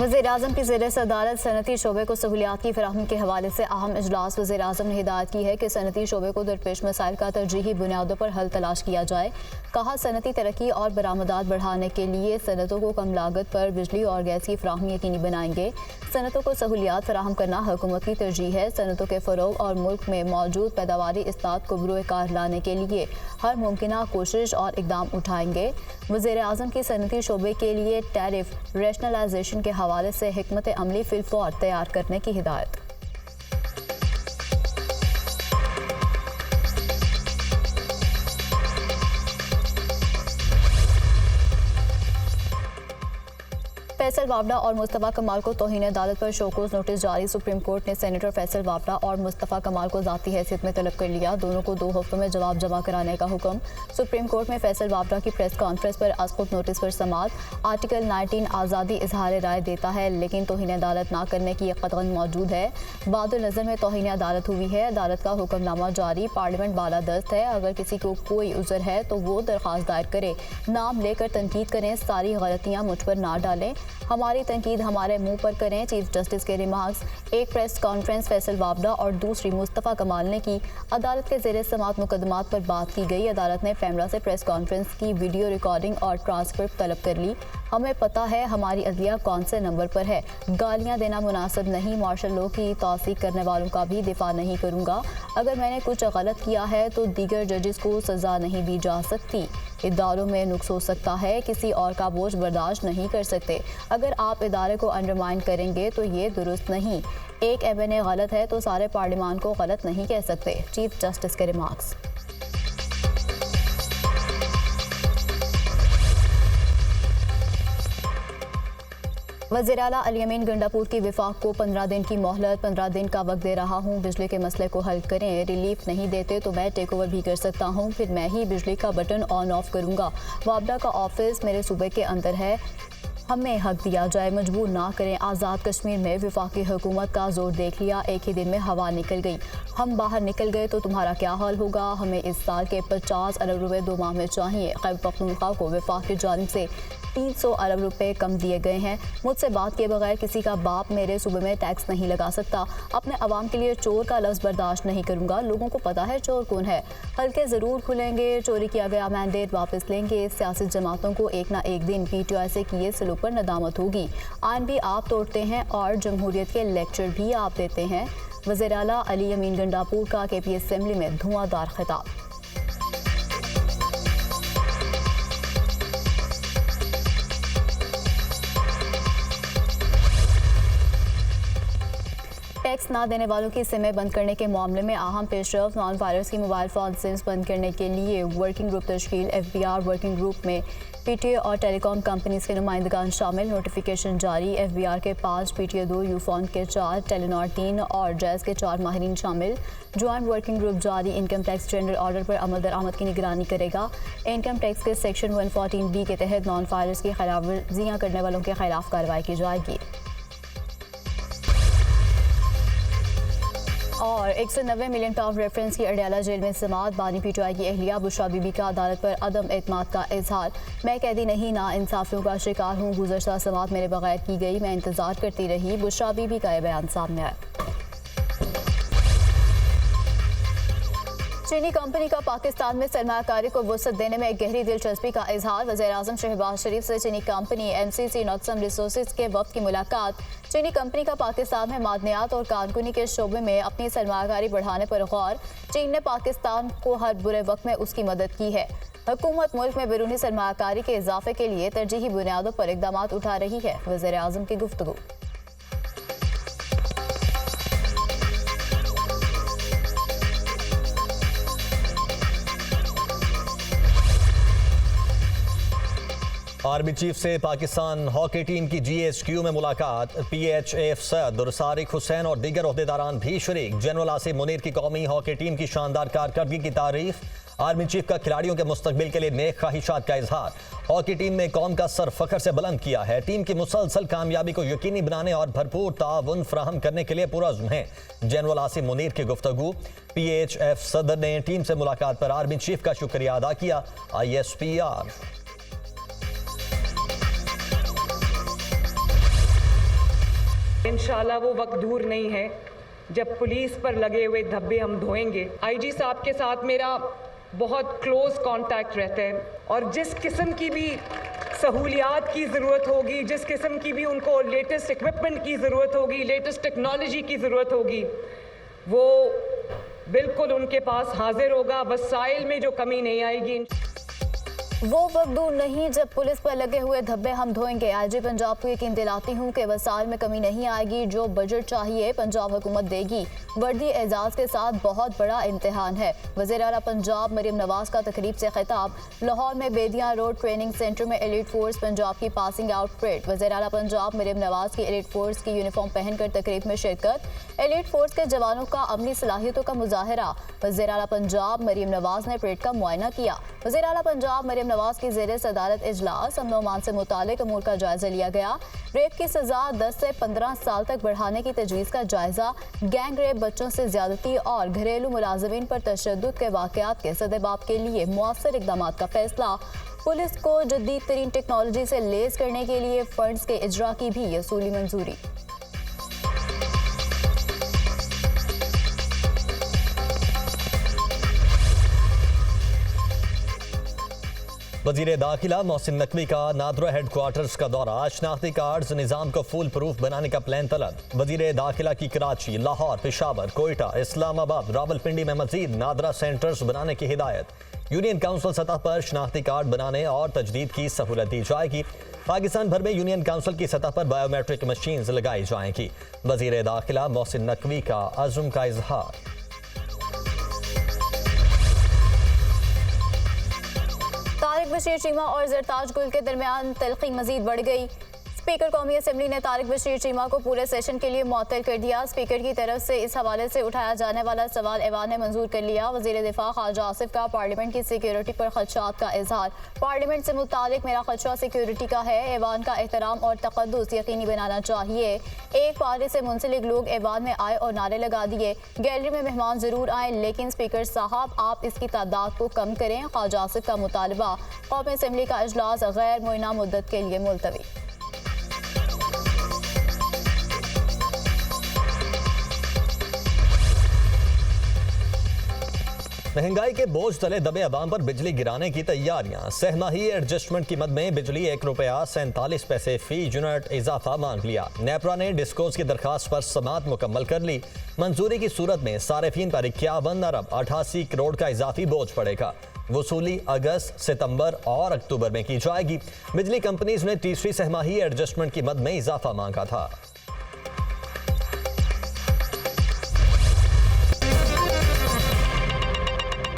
वज़ीर-ए-आज़म की ज़ेर सदारत सनती शोबे को सहूलियात की फराहमी के हवाले से अहम इजलास। वज़ीर-ए-आज़म ने हिदायत की है कि सनती शोबे को दरपेश मसाइल का तरजीही बुनियादों पर हल तलाश किया जाए। कहा, सनती तरक्की और बरामदात बढ़ाने के लिए सनतों को कम लागत पर बिजली और गैस की फराहमी यकीनी बनाएंगे। सनतों को सहूलियात फराहम करना हुकूमत की तरजीह है। सनतों के फ़रोग और मुल्क में मौजूद पैदावारी इस्तात को बरूए कार लाने के लिए हर मुमकिन कोशिश और इकदाम उठाएंगे। वज़ीर-ए-आज़म की सनती शोबे के लिए टैरिफ रैशनलाइजेशन के हवाले से हिकमत अमली फिलफौर तैयार करने की हिदायत। फैसल वावड़ा और मुस्तफ़ा कमाल को तौहीन अदालत पर शोकोज नोटिस जारी। सुप्रीम कोर्ट ने सेनेटर फैसल वावड़ा और मुस्तफ़ा कमाल को ज़ाती हैसियत में तलब कर लिया। दोनों को 2 हफ्तों में जवाब जमा कराने का हुक्म। सुप्रीम कोर्ट में फैसल वावड़ा की प्रेस कॉन्फ्रेंस पर अस्कुत नोटिस पर समात। आर्टिकल 19 आज़ादी इजहार राय देता है, लेकिन तौहीन अदालत ना करने की कतगन मौजूद है। बादल नज़र में तौहीन अदालत हुई है। अदालत का हुक्मनामा जारी। पार्लियामेंट बालादस्त है। अगर किसी को कोई उज़र है तो वो दरख्वास्त दायर करे। नाम लेकर तनकीद करें। सारी गलतियाँ मुझ पर ना डालें। हमारी तनकीद हमारे मुंह पर करें। चीफ जस्टिस के रिमार्क्स। एक प्रेस कॉन्फ्रेंस फैसल वावड़ा और दूसरी मुस्तफ़ा कमाल ने की। अदालत के ज़ेरे समात मुकदमात पर बात की गई। अदालत ने पैमरा से प्रेस कॉन्फ्रेंस की वीडियो रिकॉर्डिंग और ट्रांसक्रिप्ट तलब कर ली। हमें पता है हमारी अदलिया कौन से नंबर पर है। गालियाँ देना मुनासिब नहीं। मार्शल लॉ की तौसीक करने वालों का भी दिफा नहीं करूँगा। अगर मैंने कुछ गलत किया है तो दीगर जजेस को सज़ा नहीं दी जा सकती। इदारों में नुक्स हो सकता है। किसी और का बोझ बर्दाश्त नहीं कर सकते। अगर आप इदारे को अंडरमाइन करेंगे तो ये दुरुस्त नहीं। एक MNA गलत है तो सारे पार्लिमान को गलत नहीं कह सकते। चीफ जस्टिस के रिमार्क्स। वज़ीर आला अली अमीन गंडापुर की विफाक को 15 दिन की मोहलत, 15 दिन का वक्त दे रहा हूँ। बिजली के मसले को हल करें। रिलीफ नहीं देते तो मैं टेक ओवर भी कर सकता हूँ, फिर मैं ही बिजली का बटन ऑन ऑफ करूँगा। वावड़ा का ऑफिस मेरे सूबे के अंदर है, हमें हक दिया जाए, मजबूर ना करें। आज़ाद कश्मीर में वफाकी हुकूमत का जोर देख लिया, एक ही दिन में हवा निकल गई। हम बाहर निकल गए तो तुम्हारा क्या हाल होगा। हमें इस साल के 50 अरब रुपए 2 माह में चाहिए। खैबर पख्तूनख्वा को वफाक की जानिब से 300 अरब रुपए कम दिए गए हैं। मुझसे बात किए बगैर किसी का बाप मेरे सूबे में टैक्स नहीं लगा सकता। अपने अवाम के लिए चोर का लफ्ज़ बर्दाश्त नहीं करूँगा। लोगों को पता है चोर कौन है। हल्के ज़रूर खुलेंगे, चोरी किया गया मैंडेट वापस लेंगे। सियासी जमातों को एक ना एक दिन PTI से किए सलूक पर नदामत होगी। आइन भी आप तोड़ते हैं और जमहूरियत के लेक्चर भी आप देते हैं। वज़ीर आला अली अमीन गंडापुर का KP असेंबली में धुआंधार खिताब। टैक्स ना देने वालों की सिमें बंद करने के मामले में अहम पेशरफ। नॉन वायरस की मोबाइल फ़ोन सिम्स बंद करने के लिए वर्किंग ग्रुप तश्कील। FBR वर्किंग ग्रुप में PTA और टेलीकॉम कंपनीज के नुमाइंदगान शामिल। नोटिफिकेशन जारी। FBR के 5, PTA 2, यूफोन के 4, टेलीनॉर 3 और जैज़ के 4 माहिरीन शामिल। जॉइंट वर्किंग ग्रुप जारी। इनकम टैक्स जनरल ऑर्डर पर अमल दरामद की निगरानी करेगा। इनकम टैक्स के सेक्शन 114B के तहत नॉन वायरस की खिलाफवर्जियाँ करने वालों के खिलाफ कार्रवाई की जाएगी। और 190 मिलियन पाउंड रेफरेंस की अडयाला जेल में समात। बानी PTI की अहलिया बुशरा बीबी का अदालत पर अदम एतमाद का इजहार। मैं कैदी नहीं, ना इंसाफियों का शिकार हूँ। गुज़श्ता समात मेरे बगैर की गई, मैं इंतजार करती रही। बुशरा बीबी का यह बयान सामने आया। चीनी कंपनी का पाकिस्तान में सरमायाकारी को वुसअत देने में गहरी दिलचस्पी का इजहार। वज़ीर-ए-आज़म शहबाज शरीफ से चीनी कंपनी MCC नॉर्थसम रिसोर्सेज के वफ़द की मुलाकात। चीनी कंपनी का पाकिस्तान में मादनियात और कारकुनी के शोबे में अपनी सरमायाकारी बढ़ाने पर गौर। चीन ने पाकिस्तान को हर बुरे वक्त में उसकी मदद की है। हुकूमत मुल्क में बैरूनी सरमायाकारी के इजाफे के लिए तरजीही बुनियादों पर इक़दाम उठा रही है। वज़ीर-ए-आज़म की गुफ्तगू। आर्मी चीफ से पाकिस्तान हॉकी टीम की GHQ में मुलाकात। PHAF सदर सारिक हुसैन और दीगर ओहदेदारान भी शरीक। जनरल आसिम मुनीर की कौमी हॉकी टीम की शानदार कारकर्दगी की तारीफ। आर्मी चीफ का खिलाड़ियों के मुस्तकबिल के लिए नेक ख्वाहिशात का इजहार। हॉकी टीम में कौम का सर फख्र से बुलंद किया है। टीम की मुसलसल कामयाबी को यकीनी बनाने और भरपूर ताउन फराहम करने के लिए पुरअज़्म है। जनरल आसिम मुनीर की गुफ्तगू। PHF सदर ने टीम से मुलाकात पर आर्मी चीफ का शुक्रिया अदा किया। ISPR इंशाल्लाह वो वक्त दूर नहीं है जब पुलिस पर लगे हुए धब्बे हम धोएंगे। आईजी साहब के साथ मेरा बहुत क्लोज कांटेक्ट रहता है और जिस किस्म की भी सहूलियात की ज़रूरत होगी, जिस किस्म की भी उनको लेटेस्ट इक्विपमेंट की ज़रूरत होगी, लेटेस्ट टेक्नोलॉजी की ज़रूरत होगी, वो बिल्कुल उनके पास हाजिर होगा। वसाइल में जो कमी नहीं आएगी। वो वक्त दूर नहीं जब पुलिस पर लगे हुए धब्बे हम धोएंगे। आईजी पंजाब को यकीन दिलाती हूँ कि वसाइल में कमी नहीं आएगी। जो बजट चाहिए पंजाब हुकूमत देगी। वर्दी एजाज के साथ बहुत बड़ा इम्तिहान है। वज़ीर आला पंजाब मरीम नवाज का तकरीब से खिताब। लाहौर में बेदियाँ रोड ट्रेनिंग सेंटर में एलीट फोर्स पंजाब की पासिंग आउट परेड। वज़ीर आला पंजाब मरीम नवाज की एलीट फोर्स की यूनिफॉर्म पहनकर तकरीब में शिरकत। एलीट फोर्स के जवानों का अमली सलाहियतों का मुजाहरा। वज़ीर आला पंजाब मरीम नवाज ने परेड का मुआयना किया। वज़ीर आला पंजाब मरीम नवाज की ज़ेरे सदारत इजलास अमन अमान से मुतालिक अमूर का जायजा लिया गया। रेप की सजा 10 से 15 साल तक बढ़ाने की तजवीज़ का जायजा। गैंग रेप, बच्चों से ज्यादती और घरेलू मुलाजमीन पर तशद्दुद के वाक़यात के सदेबाप के लिए मुअस्सर इक़दामात का फैसला। पुलिस को जदीद तरीन टेक्नोलॉजी से लेस करने के लिए फंड्स के इजरा की भी असूली मंजूरी। वजीर दाखिला मोहसिन नकवी का नादरा हेडक्वार्टर्स का दौरा। शनाख्ती कार्ड्स निज़ाम को फुल प्रूफ बनाने का प्लान तलब। वजीर दाखिला की कराची, लाहौर, पेशावर, कोयटा, इस्लामाबाद, रावलपिंडी में मजीद नादरा सेंटर्स बनाने की हिदायत। यूनियन काउंसिल सतह पर शनाख्ती कार्ड बनाने और तजदीद की सहूलत दी जाएगी। पाकिस्तान भर में यूनियन काउंसिल की सतह पर बायोमेट्रिक मशीन्स लगाई जाएंगी। वजीर दाखिला मोहसिन नकवी का अज़्म का इजहार। तारिक बशीर चीमा और जरताज गुल के दरमियान तल्खी मजीद बढ़ गई। स्पीकर कौमी असम्बली ने तारिक बशीर चीमा को पूरे सेशन के लिए मुअत्तल कर दिया। स्पीकर की तरफ से इस हवाले से उठाया जाने वाला सवाल ऐवान ने मंजूर कर लिया। वजीर दिफा ख्वाजा आसिफ का पार्लियामेंट की सिक्योरिटी पर खदशात का इजहार। पार्लियामेंट से मुतालिक मेरा खदशा सिक्योरिटी का है। ऐवान का एहतराम और तक़द्दुस यकीनी बनाना चाहिए। एक पार्टी से मुंसलिक लोग ऐवान में आए और नारे लगा दिए। गैलरी में मेहमान जरूर आए, लेकिन स्पीकर साहब आप इसकी तादाद को कम करें। ख्वाजा आसिफ का मुतालबा। कौमी असम्बली का इजलास गैर मुय्यना मुद्दत के लिए मुलतवी। महंगाई के बोझ तले दबे अवाम पर बिजली गिराने की तैयारियां। सहमाही एडजस्टमेंट की मद में बिजली ₹1.47 फी यूनिट इजाफा मांग लिया। नेपरा ने डिस्कोज की दरखास्त पर समाअत मुकम्मल कर ली। मंजूरी की सूरत में सारिफीन पर 51 अरब 88 करोड़ का इजाफी बोझ पड़ेगा। वसूली अगस्त, सितंबर और अक्टूबर में की जाएगी। बिजली कंपनीज ने तीसरी सहमाही एडजस्टमेंट की मद में इजाफा मांगा था।